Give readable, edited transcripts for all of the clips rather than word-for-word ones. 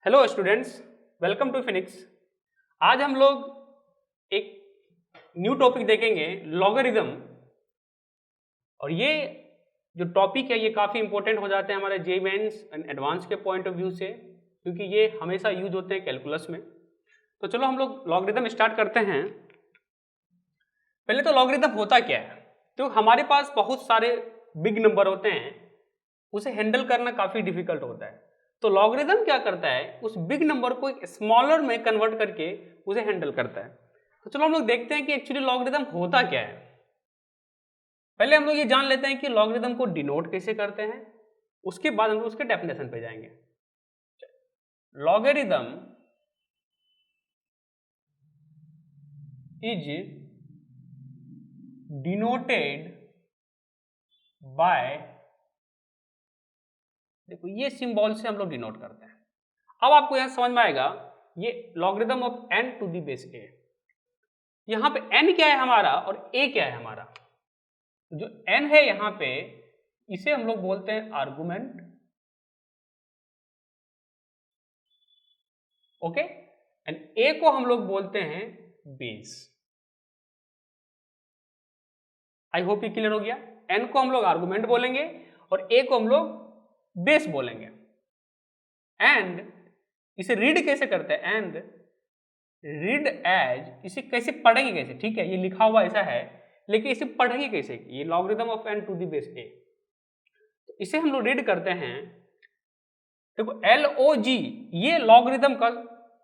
Hello students, welcome to Phoenix. आज हम लोग एक न्यू टॉपिक देखेंगे, लॉगरिदम। और ये जो टॉपिक है ये काफ़ी इंपॉर्टेंट हो जाते हैं हमारे जेईई मेंस एंड एडवांस के पॉइंट ऑफ व्यू से, क्योंकि ये हमेशा यूज होते हैं कैलकुलस में। तो चलो हम लोग लॉगरिदम स्टार्ट करते हैं। पहले तो लॉगरिदम होता क्या है? तो हमारे पास बहुत सारे बिग नंबर होते हैं, उसे हैंडल करना काफ़ी डिफिकल्ट होता है। तो लॉगरिदम क्या करता है, उस बिग नंबर को एक स्मॉलर में कन्वर्ट करके उसे हैंडल करता है। तो चलो हम लोग देखते हैं कि एक्चुअली लॉगरिदम होता क्या है। पहले हम लोग ये जान लेते हैं कि लॉगरिदम को डिनोट कैसे करते हैं, उसके बाद हम लोग उसके डेफिनेशन पे जाएंगे। लॉगरिदम इज डिनोटेड बाय, देखो ये सिंबल से हम लोग डिनोट करते हैं। अब आपको यहां समझ में आएगा, ये logarithm of n to the base a। यहां पे n क्या है हमारा और a क्या है हमारा। जो n है यहां पे, इसे हम लोग बोलते हैं आर्गुमेंट, ओके। एंड a को हम लोग बोलते हैं बेस। आई होप ये क्लियर हो गया। n को हम लोग आर्गुमेंट बोलेंगे और a को हम लोग बेस बोलेंगे। एंड इसे रीड कैसे करते हैं, एंड रीड एज, इसे कैसे पढ़ेंगे कैसे, ठीक है ये लिखा हुआ ऐसा है, लेकिन इसे पढ़ेंगे कैसे, ये logarithm of n to the base a। तो इसे हम लोग रीड करते हैं, देखो LOG, ये लॉगरिदम का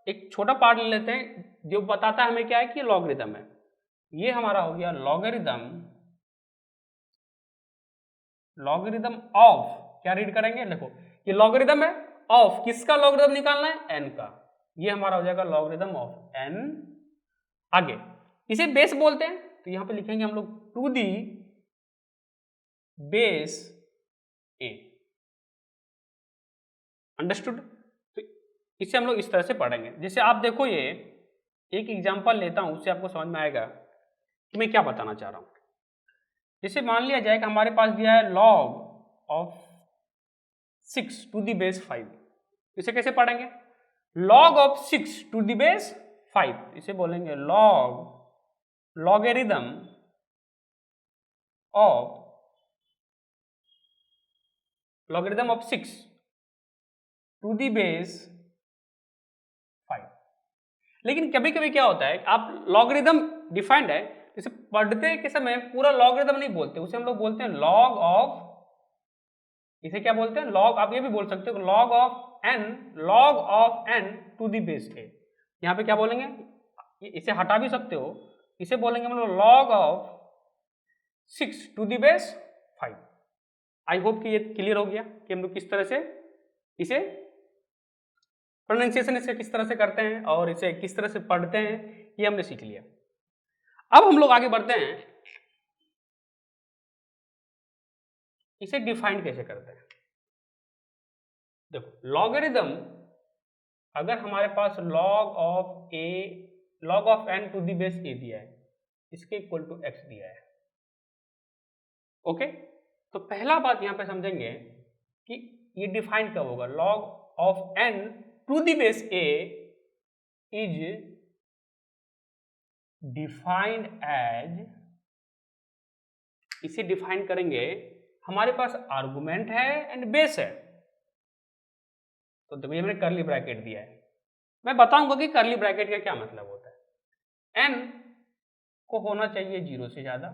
एक छोटा पार्ट ले लेते हैं जो बताता है हमें क्या है कि लॉगरिदम है। ये हमारा हो गया लॉगरिदम, लॉगरिदम ऑफ, क्या रीड करेंगे, देखो ये लॉगरिदम है ऑफ, किसका लॉगरिदम निकालना है, n का। ये हमारा हो जाएगा लॉगरिदम ऑफ n। आगे इसे बेस बोलते हैं, तो यहां पे लिखेंगे हम लोग to the base a। Understood. तो इसे हम लोग इस तरह से पढ़ेंगे। जैसे आप देखो, ये एक एग्जांपल लेता हूं, उससे आपको समझ में आएगा कि मैं क्या बताना चाह रहा हूं। जैसे मान लिया जाए कि हमारे पास दिया है log of 6 to the base 5। इसे कैसे पढ़ेंगे, log of 6 to the base 5, इसे बोलेंगे logarithm of 6 to the base 5। लेकिन कभी कभी क्या होता है, आप लॉगरिदम डिफाइंड है, जैसे पढ़ते के समय पूरा लॉगरिदम नहीं बोलते, उसे हम लोग बोलते हैं लॉग ऑफ, इसे क्या बोलते हैं लॉग, आप ये भी बोल सकते हो log of n to the base a। यहां पे क्या बोलेंगे, इसे हटा भी सकते हो, इसे बोलेंगे हम लोग log of 6 to the base 5। I hope कि ये क्लियर हो गया कि हम लोग किस तरह से इसे प्रोनाउंसिएशन इसे किस तरह से करते हैं और इसे किस तरह से पढ़ते हैं, ये हमने सीख लिया। अब हम लोग आगे बढ़ते हैं, इसे डिफाइन कैसे करते हैं। देखो लॉगरिदम, अगर हमारे पास log of n to the base a दिया है, इसके इक्वल टू x दिया है, ओके। तो पहला बात यहां पे समझेंगे कि ये डिफाइन कब होगा, log of n to the base a is defined as, इसे डिफाइन करेंगे, हमारे पास आर्गुमेंट है एंड बेस है। तो देखो ये मैंने कर्ली ब्रैकेट दिया है, मैं बताऊंगा कि कर्ली ब्रैकेट का क्या मतलब होता है। n को होना चाहिए 0 से ज्यादा,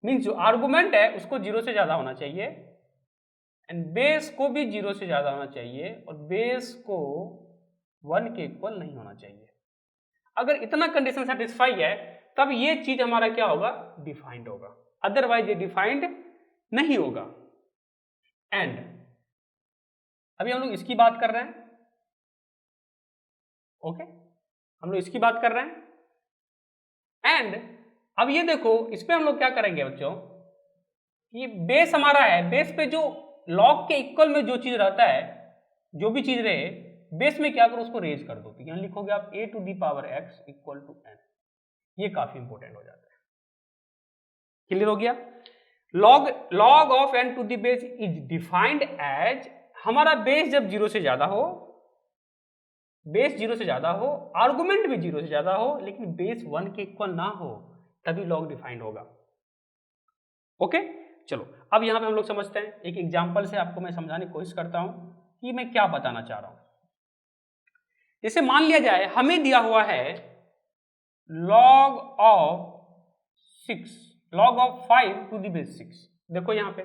मीन्स जो आर्गुमेंट है उसको 0 से ज्यादा होना चाहिए, एंड बेस को भी 0 से ज्यादा होना चाहिए, और बेस को 1 के इक्वल नहीं होना चाहिए। अगर इतना कंडीशन सेटिस्फाई है तब ये चीज हमारा क्या होगा, डिफाइंड होगा, अदरवाइज ये डिफाइंड नहीं होगा। एंड अभी हम लोग इसकी बात कर रहे हैं, ओके, हम लोग इसकी बात कर रहे हैं। एंड अब ये देखो, इस पे हम लोग क्या करेंगे बच्चों, कि बेस हमारा है, बेस पे जो लॉग के इक्वल में जो चीज रहता है, जो भी चीज रहे, बेस में क्या करो उसको रेज कर दो। तो यहां लिखोगे आप a to the power x equal to n। ये काफी इंपॉर्टेंट हो जाता है। क्लियर हो गया। Log of n to the base is defined as, हमारा बेस जब 0 से ज्यादा हो बेस 0 से ज्यादा हो, आर्गुमेंट भी 0 से ज्यादा हो, लेकिन बेस 1 के इक्वल ना हो, तभी लॉग डिफाइंड होगा। ओके, चलो अब यहां पे हम लोग समझते हैं, एक एग्जांपल से आपको मैं समझाने की कोशिश करता हूं कि मैं क्या बताना चाह रहा हूं। जैसे मान लिया जाए हमें दिया हुआ है log of 6, log of 5 to the base 6। देखो यहां पे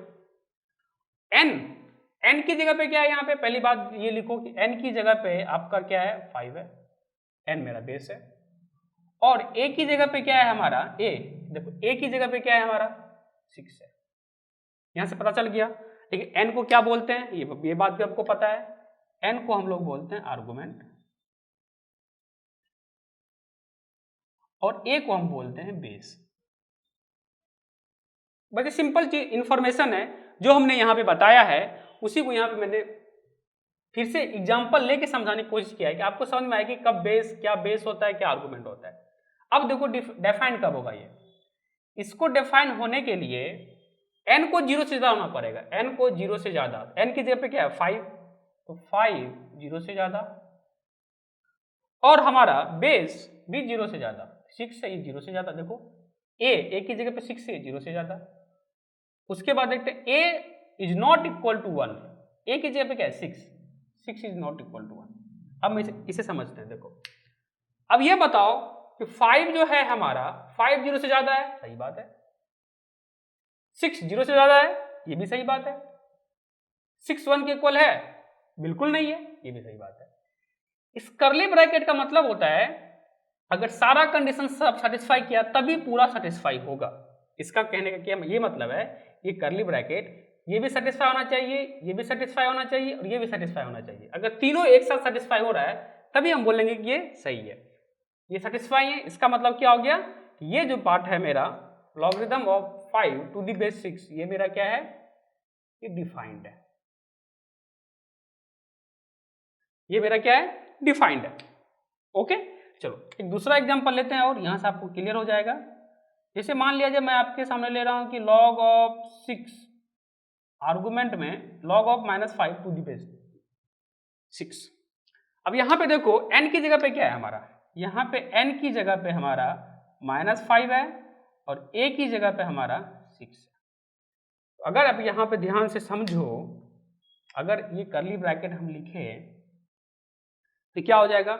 n की जगह पे क्या है, यहां पे पहली बात ये लिखो कि n की जगह पे आपका क्या है 5 है, n मेरा बेस है, और a की जगह पे क्या है हमारा a, देखो a की जगह पे क्या है हमारा 6 है, यहां से पता चल गया। लेकिन n को क्या बोलते हैं, ये बात भी आपको पता है, n को हम लोग बोलते हैं आर्गुमेंट, और a को हम बोलते हैं बेस। बस ये सिंपल चीज इंफॉर्मेशन है जो हमने यहाँ पे बताया है, उसी को यहाँ पे मैंने फिर से एग्जांपल लेके समझाने की कोशिश किया है कि आपको समझ में आए कि कब बेस, क्या बेस होता है, क्या आर्गुमेंट होता है। अब देखो डिफाइन कब होगा ये, इसको डिफाइन होने के लिए n को 0 से ज्यादा होना पड़ेगा, n को 0 से ज्यादा, n की जगह पे क्या है 5, तो 5 0 से ज्यादा, और हमारा बेस भी 0 से ज्यादा, 6 है, ये 0 से ज्यादा। देखो a की जगह पे 6 है, 0 से ज्यादा। उसके बाद देखते हैं a is not equal to 1, a की जगह पे क्या है 6 इज नॉट इक्वल टू 1। अब मैं इसे समझते हैं। देखो अब ये बताओ कि 5 जो है हमारा 5 0 से ज्यादा है, सही बात है, 6 0 से ज्यादा है, ये भी सही बात है, 6 1 के इक्वल है, बिल्कुल नहीं है, ये भी सही बात है। इस कर्ली ब्रैकेट का मतलब होता है अगर सारा कंडीशन सब सेटिस्फाई किया तभी पूरा सेटिस्फाई होगा। इसका कहने का क्या ये मतलब है, ये कर्ली ब्रैकेट ये भी सेटिस्फाई होना चाहिए, ये भी सेटिस्फाई होना चाहिए, और ये भी सेटिस्फाई होना चाहिए। अगर तीनों एक साथ सेटिस्फाई हो रहा है तभी हम बोलेंगे कि ये सही है, ये सेटिस्फाई है। इसका मतलब क्या हो गया कि ये जो पार्ट है मेरा logarithm of 5 to the base 6, ये मेरा क्या है, ये डिफाइंड है, ये मेरा क्या है, डिफाइंड है। ओके, चलो एक दूसरा एग्जांपल लेते हैं और यहां से आपको क्लियर हो जाएगा। जैसे मान लिया जाए मैं आपके सामने ले रहा हूं कि log ऑफ 6 आर्गुमेंट में log of -5 to the base 6। अब यहां पे देखो n की जगह पे क्या है हमारा, यहां पे n की जगह पे हमारा -5 है और a की जगह पे हमारा 6 है। अगर आप यहां पे ध्यान से समझो, अगर ये कर्ली ब्रैकेट हम लिखे तो क्या हो जाएगा,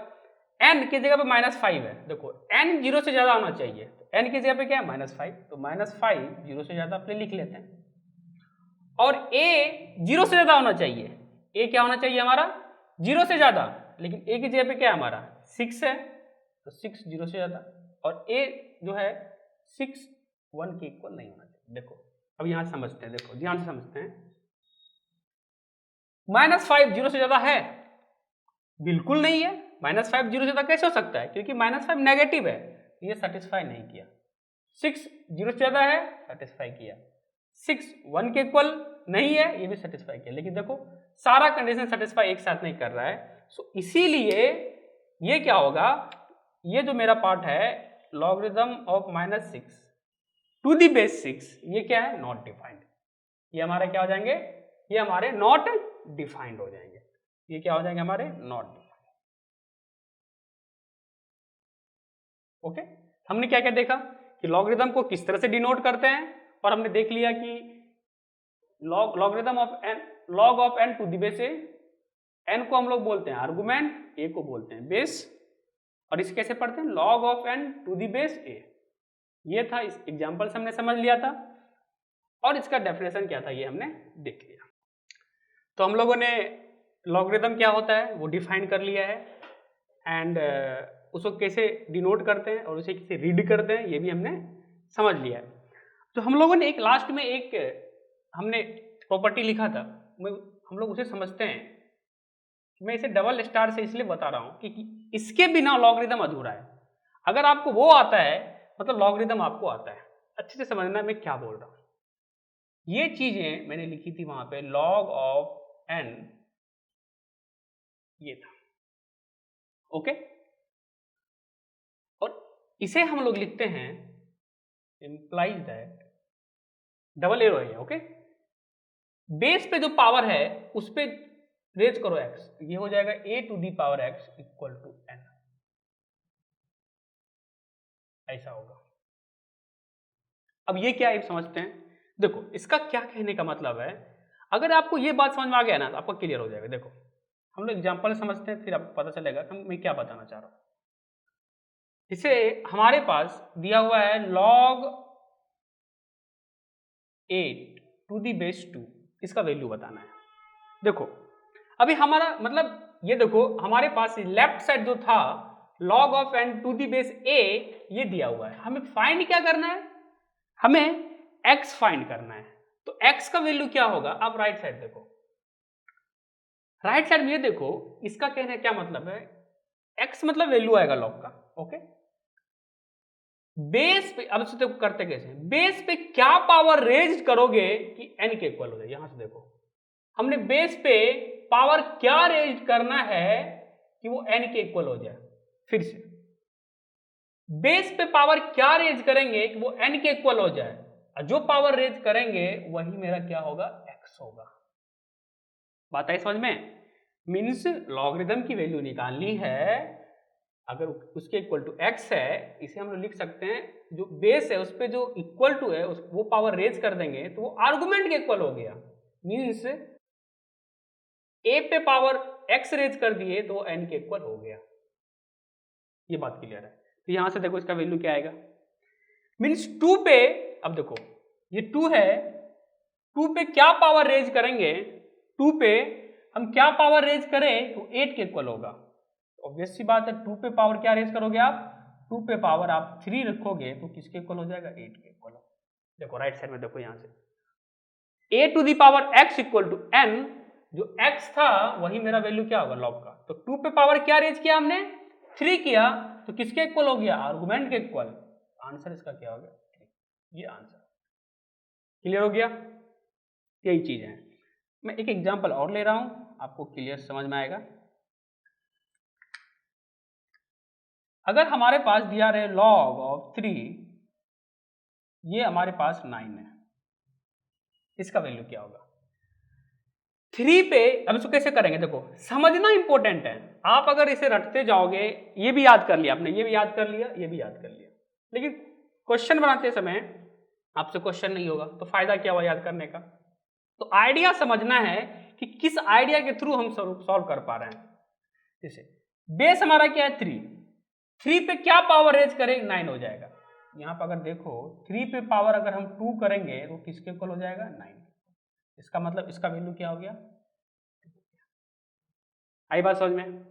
n की जगह पे -5 है, देखो n 0 से ज्यादा होना चाहिए, तो n की जगह पे क्या है -5, तो -5 0 से ज्यादा अपने लिख लेते हैं, और a 0 से ज्यादा होना चाहिए, a क्या होना चाहिए हमारा 0 से ज्यादा, लेकिन a की जगह पे क्या है हमारा 6 है, तो 6 0 से ज्यादा, और a जो है 6 1 के इक्वल नहीं होना चाहिए। देखो अब यहां समझते हैं, देखो ध्यान से समझते हैं, -5 0 से ज्यादा है, बिल्कुल नहीं है, -5 0 से ज्यादा कैसे हो सकता है, क्योंकि -5 नेगेटिव है, ये सेटिस्फाई नहीं किया। 6 0 से ज्यादा है, सेटिस्फाई किया, 6 1 के इक्वल नहीं है, ये भी सेटिस्फाई किया। लेकिन देखो सारा कंडीशन सेटिस्फाई एक साथ नहीं कर रहा है, सो इसीलिए ये क्या होगा, ये जो मेरा पार्ट है logarithm of -6 to the base 6, ये क्या है, नॉट डिफाइंड। ये हमारे क्या हो जाएंगे, ये हमारे नॉट डिफाइंड हो जाएंगे, ये क्या हो जाएंगे हमारे नॉट डिफाइंड। ओके, हमने क्या क्या देखा कि लॉगरिथम को किस तरह से डिनोट करते हैं, और हमने देख लिया कि logarithm of n, log of n to the base a, n को हम लोग बोलते हैं आर्गुमेंट, a को बोलते हैं बेस, और इसे कैसे पढ़ते हैं, log of n to the base a। ये था, इस एग्जांपल से हमने समझ लिया था, और इसका डेफिनेशन क्या था ये हमने देख लिया। तो हम लोगों ने लॉगरिथम क्या होता है वो डिफाइन कर लिया है, एंड उसको कैसे डिनोट करते हैं और उसे कैसे रीड करते हैं ये भी हमने समझ लिया है। तो हम लोगों ने एक लास्ट में एक हमने प्रॉपर्टी लिखा था, हम लोग उसे समझते हैं। मैं इसे डबल स्टार से इसलिए बता रहा हूं कि इसके बिना लॉगरिथम अधूरा है। अगर आपको वो आता है मतलब लॉगरिथम आपको आता है, अच्छे से समझना मैं क्या बोल रहा हूं। ये चीजें मैंने लिखी थी वहां पे, log ऑफ n ये था, ओके। और इसे हम लोग लिखते हैं implies दैट, डबल एरो है, ओके। बेस पे जो पावर है उस पे रेज करो x, ये हो जाएगा a to the power x equal to n, ऐसा होगा। अब ये क्या है समझते हैं। देखो इसका क्या कहने का मतलब है, अगर आपको ये बात समझ में आ गया ना तो आपको क्लियर हो जाएगा। देखो हम लोग एग्जांपल समझते हैं, फिर आपको पता चलेगा कि मैं क्या बताना चाह रहा हूं। इसे हमारे पास दिया हुआ है log 8 टू दी बेस 2, इसका वैल्यू बताना है। देखो अभी हमारा मतलब ये देखो हमारे पास लेफ्ट साइड जो था log of n to the base a, ये दिया हुआ है। हमें फाइंड क्या करना है, हमें x फाइंड करना है। तो x का वैल्यू क्या होगा, आप राइट साइड देखो, राइट साइड में ये देखो, इसका कहने क्या मतलब है, x मतलब वैल्यू आएगा log का, ओके। बेस पे अब से देखो करते कैसे, बेस पे क्या पावर रेज करोगे कि n के इक्वल हो जाए। यहां से देखो हमने बेस पे पावर क्या रेज करना है कि वो n के इक्वल हो जाए। फिर से बेस पे पावर क्या रेज करेंगे कि वो n के इक्वल हो जाए, और जो पावर रेज करेंगे वही मेरा क्या होगा, x होगा। बात आई समझ में। मीन्स लॉगरिदम की वैल्यू निकालनी है, अगर उसके इक्वल टू x है, इसे हम लोग लिख सकते हैं जो बेस है उस पे जो इक्वल टू है वो पावर रेज कर देंगे तो वो आर्गुमेंट के इक्वल हो गया। मीन्स a पे पावर x रेज कर दिए तो वो n के इक्वल हो गया। ये बात क्लियर है। तो यहां से देखो इसका वैल्यू क्या आएगा, मीन्स 2 पे, अब देखो ये 2 है, 2 पे क्या पावर रेज करेंगे, 2 पे हम क्या पावर रेज करें तो 8 के इक्वल होगा। ऑब्वियस सी बात है, 2 पे पावर क्या रेज करोगे आप, 2 पे पावर आप 3 रखोगे तो किसके इक्वल हो जाएगा, 8 के इक्वल। देखो राइट साइड में देखो, यहां से a to the power x equal to n, जो x था वही मेरा वैल्यू क्या होगा लॉग का। तो 2 पे पावर क्या रेज किया हमने, 3 किया, तो किसके इक्वल हो गया, आर्गुमेंट के इक्वल। आंसर इसका क्या हो गया, 3। ये आंसर क्लियर हो गया। यही चीज है। मैं एक एग्जांपल और ले रहा हूं, आपको क्लियर समझ में आएगा। अगर हमारे पास दिया रहे log ऑफ 3, ये हमारे पास 9 है, इसका वैल्यू क्या होगा। 3 पे अब इसको कैसे करेंगे, देखो समझना इंपॉर्टेंट है। आप अगर इसे रटते जाओगे, ये भी याद कर लिया आपने, ये भी याद कर लिया, ये भी याद कर लिया, लेकिन क्वेश्चन बनाते समय आपसे क्वेश्चन नहीं होगा तो फायदा क्या हुआ याद करने का। तो आइडिया समझना है कि किस आइडिया के थ्रू हम सॉल्व कर पा रहे हैं। जैसे बेस हमारा क्या है 3 पे क्या पावर रेज करें 9 हो जाएगा। यहां पर अगर देखो 3 पे पावर अगर हम 2 करेंगे तो किसके इक्वल हो जाएगा, 9। इसका मतलब इसका वैल्यू क्या हो गया। आई बात समझ में,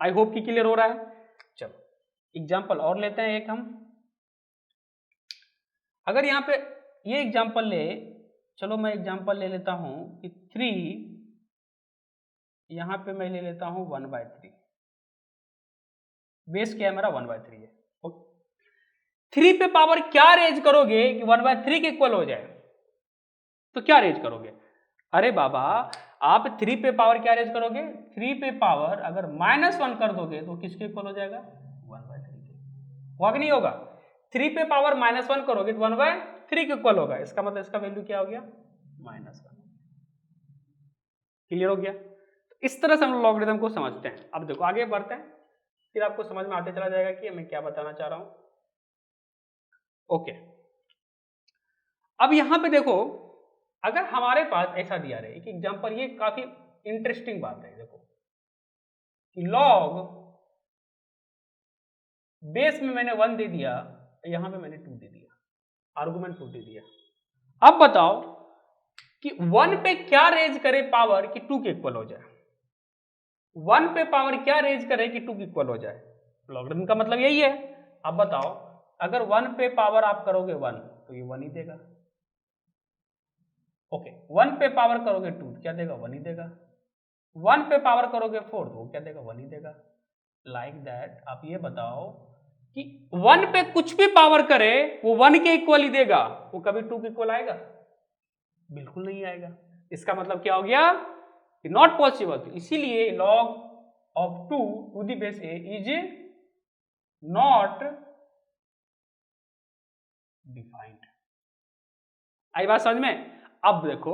आई होप कि क्लियर हो रहा है। चलो एग्जांपल और लेते हैं एक हम। अगर यहाँ पे ये एग्जांपल ले, चलो मैं एग्जांपल ले लेता हूं कि 3, यहां पे मैं ले लेता हूं 1/3, बेस क्या है मेरा 1/3 है। 3 पे पावर क्या रेज करोगे कि 1/3 के इक्वल हो जाए, तो क्या रेज करोगे। अरे बाबा आप 3 पे पावर क्या रेज करोगे, 3 पे पावर अगर -1 कर दोगे तो किसके इक्वल हो जाएगा, 1/3 के। होगा कि नहीं होगा। 3 पे पावर -1 करोगे तो 1/3 के इक्वल होगा। इसका मतलब इसका वैल्यू क्या हो गया, -1। क्लियर हो गया। तो इस तरह से हम लॉगरिथम को समझते हैं। अब देखो आगे बढ़ते हैं, फिर आपको समझ में आते चला जाएगा कि मैं क्या बताना चाह रहा हूं। ओके, अब यहां पे देखो अगर हमारे पास ऐसा दिया रहे एक एग्जांपल, ये काफी इंटरेस्टिंग बात है। देखो कि लॉग बेस में मैंने 1 दे दिया, यहां पे मैंने 2 दे दिया, आर्गुमेंट 2 दे दिया। अब बताओ कि 1 पे क्या रेज करे पावर कि 2 के इक्वल हो जाए। 1 पे पावर क्या रेज करे कि 2 के इक्वल हो जाए। लॉगरिथम का मतलब यही है। अब बताओ अगर 1 पे पावर आप करोगे 1 तो ये 1 ही देगा। ओके, 1 पे पावर करोगे 2 क्या देगा, 1 ही देगा। 1 पे पावर करोगे 4 तो वो क्या देगा, 1 ही देगा। लाइक दैट आप ये बताओ कि 1 पे कुछ भी पावर करे वो 1 के इक्वल ही देगा, वो कभी 2 के इक्वल आएगा, बिल्कुल नहीं आएगा। इसका मतलब क्या हो गया कि नॉट पॉसिबल। इसीलिए log of 2 to the base a is not defined. आई बात समझ में। अब देखो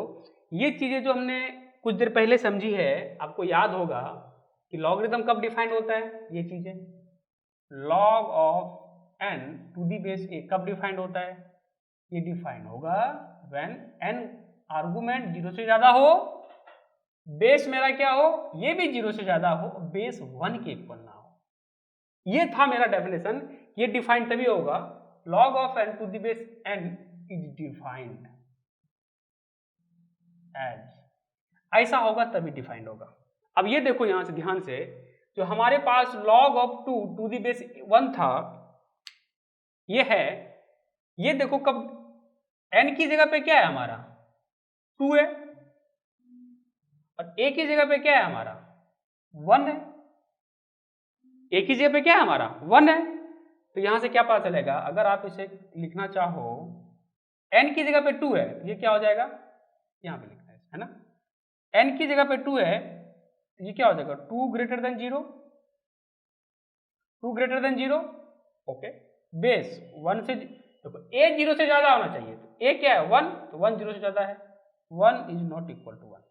ये चीजें जो हमने कुछ देर पहले समझी है, आपको याद होगा कि लॉगरिथम कब डिफाइंड होता है, ये चीजें log of n to the base a कब डिफाइंड होता है, ये डिफाइंड होगा व्हेन n आर्गुमेंट 0 से ज्यादा हो, बेस मेरा क्या हो, ये भी 0 से ज्यादा हो, बेस 1 के इक्वल ना हो। ये था मेरा डेफिनेशन। ये डिफाइंड तभी होगा log of n to the base n is defined as, ऐसा होगा तभी डिफाइंड होगा। अब ये देखो यहां से ध्यान से, जो हमारे पास log of 2 to the base 1 था, ये है, ये देखो कब n की जगह पे क्या है हमारा 2 है, और a की जगह पे क्या है हमारा 1 है, a की जगह पे क्या है हमारा 1 है। तो यहां से क्या पता चलेगा, अगर आप इसे लिखना चाहो n की जगह पे 2 है, ये क्या हो जाएगा, यहां पे लिखना है ना, n की जगह पे 2 है, ये क्या हो जाएगा 2 greater than 0, 2 greater than 0, okay. Base 1 से, देखो a 0 से ज्यादा होना चाहिए, तो a क्या है 1, तो 1 0 से ज्यादा है, 1 इज नॉट इक्वल टू 1।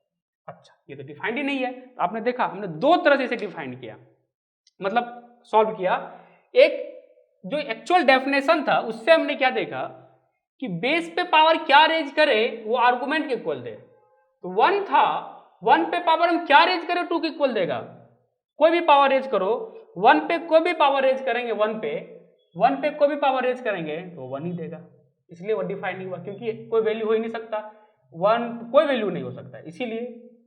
अच्छा, ये तो डिफाइंड ही नहीं है। तो आपने देखा हमने दो तरह से इसे डिफाइंड किया, मतलब सॉल्व किया। एक जो एक्चुअल डेफिनेशन था उससे हमने क्या देखा कि बेस पे पावर क्या रेज करे वो आर्गुमेंट के इक्वल दे, तो 1 था, 1 पे पावर हम क्या रेज करें 2 के इक्वल देगा, कोई भी पावर रेज करो, 1 पे कोई भी पावर रेज करेंगे, 1 पे कोई भी पावर रेज करेंगे तो 1 ही देगा, इसलिए वो डिफाइन नहीं हुआ, क्योंकि कोई वैल्यू हो ही नहीं सकता, 1 कोई वैल्यू नहीं हो सकता, इसीलिए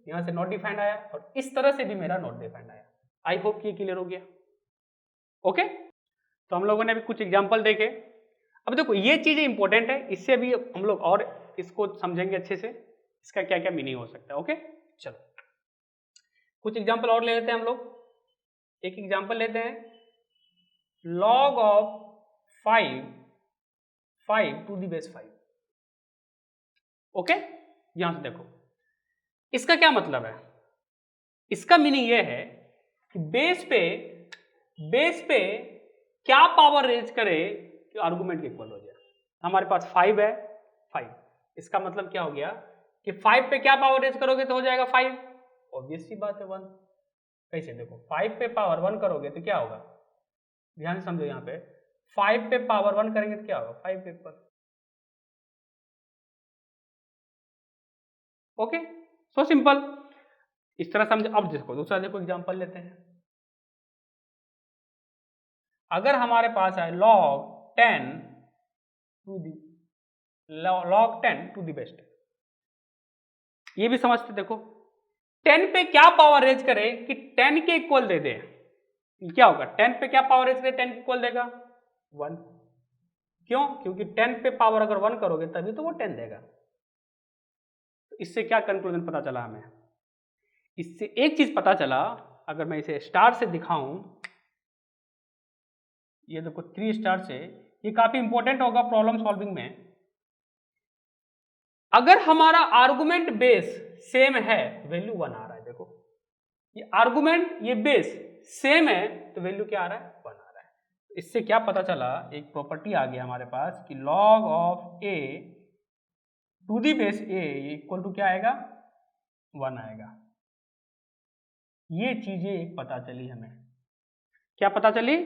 यहां से नॉट डिफाइंड आया, और इस तरह से भी मेरा नॉट डिफाइंड आया। आई होप ये क्लियर हो गया, ओके। तो हम लोगों ने अभी कुछ एग्जांपल देखे। अब देखो ये चीजें इंपॉर्टेंट है, इससे भी हम लोग और इसको समझेंगे अच्छे से, इसका क्या क्या मीनिंग हो सकता है, ओके। चलो कुछ एग्जांपल और ले लेते हैं हम लोग। एक एग्जांपल लेते हैं, log of 5 to the base 5, okay. यहां से देखो इसका क्या मतलब है, इसका मीनिंग ये है कि बेस पे क्या पावर रेज करे कि आर्गुमेंट के इक्वल हो जाए। हमारे पास 5 है, 5, इसका मतलब क्या हो गया कि 5 पे क्या पावर रेज करोगे तो हो जाएगा 5, ऑब्वियस सी बात है 1। कैसे, देखो 5 पे पावर 1 करोगे तो क्या होगा, ध्यान से समझो, यहाँ पे 5 पे पावर 1 करेंगे तो क्या होगा 5 के इक्वल, ओके, सो सिंपल, इस तरह समझो। अब देखो दूसरा, देखो एग्जांपल लेते हैं। अगर हमारे पास है log 10 टू दी बेस 10, ये भी समझते, देखो 10 पे क्या पावर रेज करे कि 10 के इक्वल दे दे, क्या होगा 10 पे क्या पावर रेज करे 10 के इक्वल देगा 1, क्यों, क्योंकि 10 पे पावर अगर 1 करोगे तभी तो वो 10 देगा। तो इससे क्या कंक्लूजन पता चला हमें, इससे एक चीज पता चला, अगर मैं इसे स्टार से दिखाऊं, ये देखो 3 स्टार से, ये काफी इंपॉर्टेंट होगा प्रॉब्लम सॉल्विंग में। अगर हमारा आर्गुमेंट बेस सेम है तो वैल्यू 1 आ रहा है, देखो ये आर्गुमेंट ये बेस सेम है तो वैल्यू क्या आ रहा है 1 आ रहा है। इससे क्या पता चला, एक प्रॉपर्टी आ गया हमारे पास कि log of a to the base a equal to क्या आएगा 1 आएगा। ये चीजें एक पता चली हमें, क्या पता चली,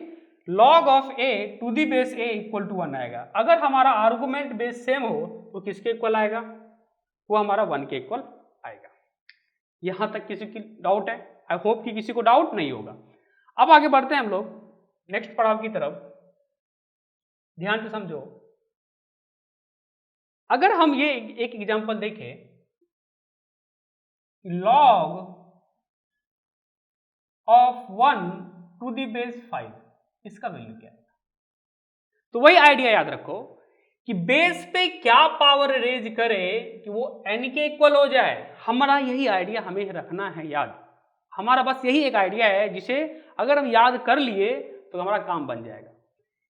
log of a to the base a equal to 1 आएगा। अगर हमारा आर्गुमेंट बेस सेम हो तो किसके इक्वल आएगा, वो हमारा 1 के इक्वल आएगा। यहां तक किसी की डाउट है, आई होप कि किसी को डाउट नहीं होगा। अब आगे बढ़ते हैं हम लोग नेक्स्ट पड़ाव की तरफ, ध्यान से समझो। अगर हम ये एक एग्जांपल देखें, log of 1 to the base 5, इसका वैल्यू क्या है, तो वही आइडिया याद रखो कि बेस पे क्या पावर रेज करे कि वो n के इक्वल हो जाए। हमारा यही आइडिया हमें रखना है याद, हमारा बस यही एक आइडिया है जिसे अगर हम याद कर लिए तो हमारा काम बन जाएगा।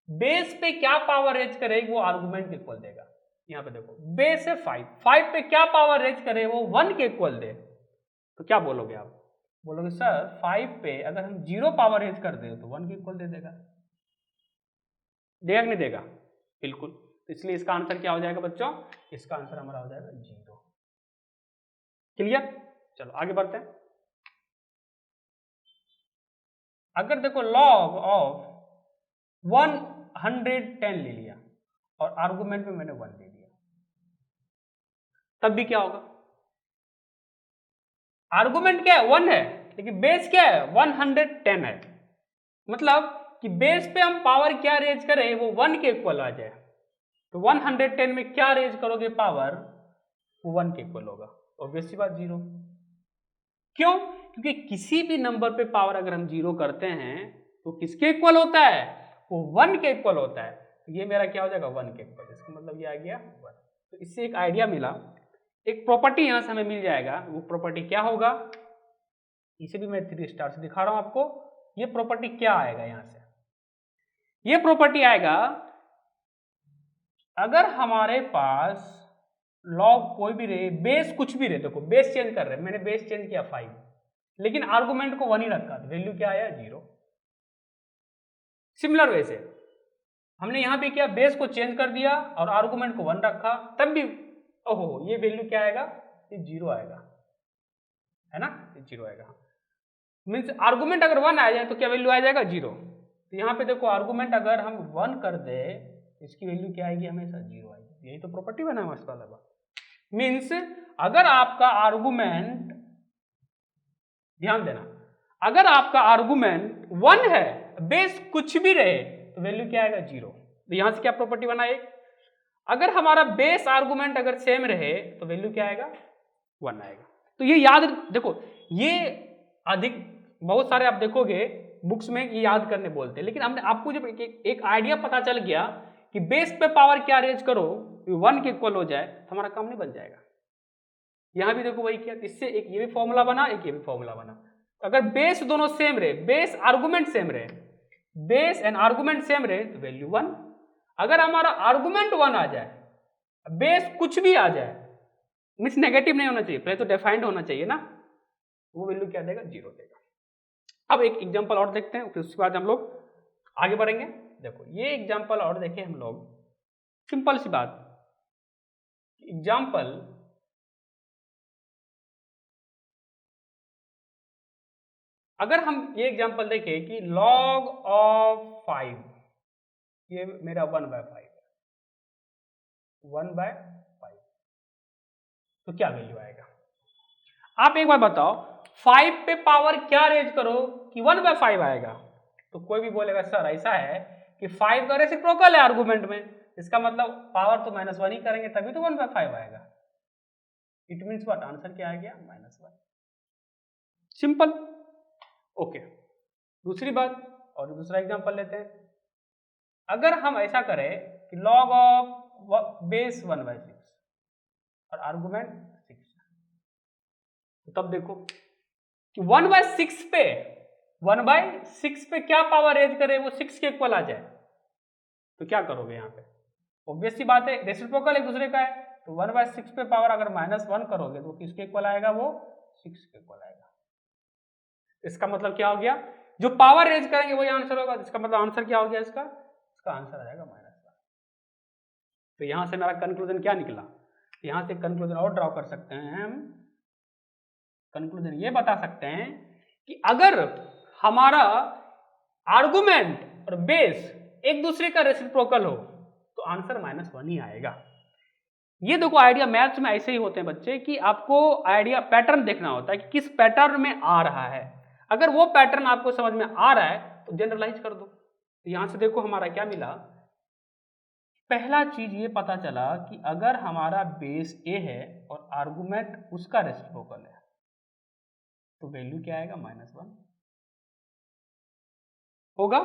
बेस पे क्या पावर रेज करे वो आर्गुमेंट के इक्वल देगा। यहाँ पे देखो बेस है 5 पे क्या पावर रेज करे वो 1 के इक्वल दे, तो क्या बोलोगे आप, बोलोगे सर 5 पे अगर हम 0 पावर रेज कर दे तो 1 के इक्वल दे देगा, देगा कि नहीं देगा, बिल्कुल। तो इसलिए इसका आंसर क्या हो जाएगा बच्चों, इसका आंसर हमारा हो जाएगा 0। क्लियर, चलो आगे बढ़ते हैं। अगर देखो लॉग ऑफ 110 ले लिया और आर्गुमेंट में मैंने 1 ले लिया, तब भी क्या होगा? आर्गुमेंट क्या है? 1 है, लेकिन बेस क्या है? 110 है। मतलब कि बेस पे हम पावर क्या रेज करें वो 1 के इक्वल आ जाए। तो 110 में क्या रेज करोगे पावर, वो 1 के इक्वल होगा। ऑब्वियस सी बात 0। क्यों? क्योंकि किसी भी नंबर पे पावर अगर हम 0 करते हैं तो किसके इक्वल होता है? वो 1 के इक्वल होता है। तो ये मेरा क्या हो जाएगा? 1 के इक्वल। इसका मतलब ये आ गया 1। तो इससे एक आइडिया मिला, एक प्रॉपर्टी यहां से हमें मिल जाएगा। वो प्रॉपर्टी क्या होगा, इसे भी मैं 3 स्टार से दिखा रहा हूं आपको। ये प्रॉपर्टी क्या आएगा यहां से? ये प्रॉपर्टी आएगा, अगर हमारे पास लॉग कोई भी रहे, बेस कुछ भी रहे, देखो बेस चेंज कर रहे हैं, मैंने बेस चेंज किया 5, लेकिन आर्गुमेंट को 1 ही रखा, तो वैल्यू क्या आया? 0। सिमिलर वे से हमने यहां पे क्या, बेस को चेंज कर दिया और आर्गुमेंट को 1 रखा, तब भी ओहो ये वैल्यू क्या आएगा? ये 0 आएगा, है ना? ये 0 आएगा। मीन्स आर्गुमेंट अगर 1 आ जाए तो क्या वैल्यू आ जाएगा? 0। तो यहाँ पे देखो आर्गुमेंट अगर हम 1 कर दे, इसकी वैल्यू क्या आएगी? हमेशा 0 आएगी। यही तो प्रॉपर्टी बना है इसका वाला। मीन्स अगर आपका आर्गुमेंट, ध्यान देना, अगर आपका आर्गुमेंट 1 है, बेस कुछ भी रहे, तो वैल्यू क्या आएगा? 0। तो यहां से क्या प्रॉपर्टी बना? एक, अगर हमारा बेस आर्गुमेंट अगर सेम रहे तो वैल्यू क्या आएगा? 1 आएगा। तो ये याद देखो, ये अधिक बहुत सारे आप देखोगे बुक्स में ये याद करने बोलते हैं, लेकिन हमने आपको जब एक आइडिया पता चल गया कि बेस पे पावर क्या रेंज करो 1 के इक्वल हो जाए, तो हमारा काम नहीं बन जाएगा। यहां भी देखो वही किया, इससे एक ये भी फॉर्मूला बना, एक ये भी फॉर्मूला बना। अगर बेस दोनों सेम रहे, बेस आर्गुमेंट सेम रहे, बेस एंड आर्गुमेंट सेम रहे, तो वैल्यू 1। अगर हमारा आर्गुमेंट 1 आ जाए, बेस कुछ भी आ जाए, मीन्स नेगेटिव नहीं होना चाहिए, पहले तो डिफाइंड होना चाहिए ना, वो वैल्यू क्या देगा? 0 देगा। अब एक एग्जांपल और देखते हैं, फिर उसके बाद हम लोग आगे बढ़ेंगे। देखो ये एग्जांपल और देखें हम लोग, सिंपल सी बात। एग्जांपल अगर हम ये एग्जांपल देखें कि log ऑफ 5, ये मेरा 1/5 है, 1/5, तो क्या वैल्यू आएगा? आप एक बार बताओ, 5 पे पावर क्या रेज करो कि 1/5 आएगा? तो कोई भी बोलेगा सर ऐसा है कि 5 का रेसिप्रोकल है आर्गुमेंट में, इसका मतलब पावर तो -1 ही करेंगे तभी तो 1/5 आएगा। It means what? आंसर क्या आ गया? -1। सिंपल। ओके, दूसरी बात और दूसरा एग्जांपल लेते हैं। अगर हम ऐसा करें कि log ऑफ बेस 1/6 और आर्गुमेंट 6, तो तब देखो कि 1/6 पे 1/6 पे क्या पावर रेज करे वो 6 के इक्वल आ जाए, तो क्या करोगे? यहाँ पे ऑब्वियस सी बात है, रेसिप्रोकल एक दूसरे का है, तो 1/6 पे पावर अगर -1 करोगे तो किसके इक्वल आएगा? वो 6 के इक्वल आएगा। इसका मतलब क्या हो गया? जो पावर रेज करेंगे वही आंसर होगा। इसका मतलब आंसर क्या हो गया? इसका आंसर आ जाएगा -1। तो यहां से मेरा कंक्लूजन क्या निकला? यहां से कंक्लूजन और ड्रॉ कर सकते हैं हम। कंक्लूजन ये बता सकते हैं कि अगर हमारा आर्गुमेंट और बेस एक दूसरे का रेसिप्रोकल हो तो आंसर -1 ही आएगा। ये देखो आइडिया मैथ्स में ऐसे ही होते हैं बच्चे, कि आपको आइडिया पैटर्न देखना होता है कि किस पैटर्न में आ रहा है। अगर वो पैटर्न आपको समझ में आ रहा है तो जनरलाइज कर दो। तो यहां से देखो हमारा क्या मिला, पहला चीज ये पता चला कि अगर हमारा बेस ए है और आर्गुमेंट उसका रेसिप्रोकल है तो वैल्यू क्या आएगा? -1 होगा।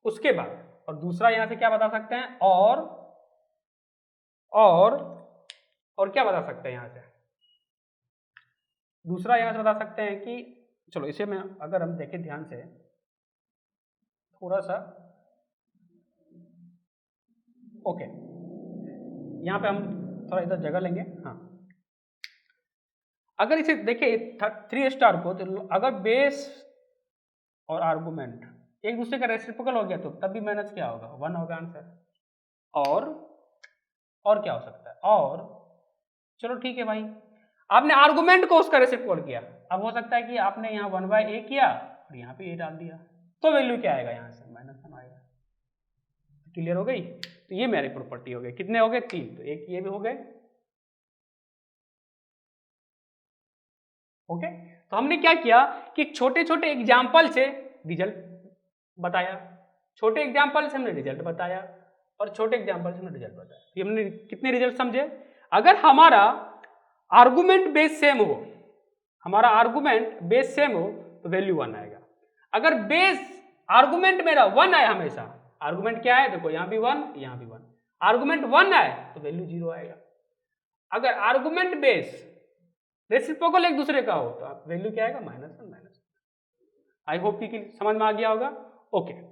उसके बाद और दूसरा यहां से क्या बता सकते हैं, और क्या बता सकते हैं यहां से? दूसरा यहां से बता सकते हैं कि चलो इसे में अगर हम देखें ध्यान से थोड़ा सा, ओके यहां पे हम थोड़ा इधर जगह लेंगे। हाँ, अगर इसे देखें 3 स्टार को, तो अगर बेस और आर्गुमेंट एक दूसरे का रेसिप्रोकल हो गया तो तब भी माइनस क्या होगा? 1 होगा आंसर। और क्या हो सकता है? और चलो ठीक है भाई, आपने आर्गुमेंट को उसका रेसिप्रोकल किया। अब हो सकता है कि आपने यहाँ 1/a किया और यहाँ पे a डाल दिया, तो वैल्यू क्या आएगा, यहाँ से -1 आएगा। क्लियर हो गई? तो ये मेरी प्रॉपर्टी हो गई। कितने हो गए? 3। तो एक ये भी हो गए। ओके, तो हमने क्या किया कि छोटे छोटे एग्जाम्पल से रिजल्ट बताया, छोटे एग्जाम्पल से हमने रिजल्ट बताया और छोटे एग्जाम्पल से हमने रिजल्ट बताया। तो हमने कितने रिजल्ट समझे? अगर हमारा आर्गुमेंट बेस सेम हो, हमारा आर्गुमेंट बेस सेम हो तो वैल्यू 1 आएगा। अगर बेस आर्गुमेंट मेरा 1 आए, हमेशा आर्गुमेंट क्या है, देखो यहाँ भी 1 यहाँ भी 1, आर्गुमेंट 1 आए तो वैल्यू 0 आएगा। अगर आर्गुमेंट बेस रेसिप्रोकल एक दूसरे का हो तो आप वैल्यू क्या आएगा, -1 -1। आई होप कि समझ में आ गया होगा। ओके।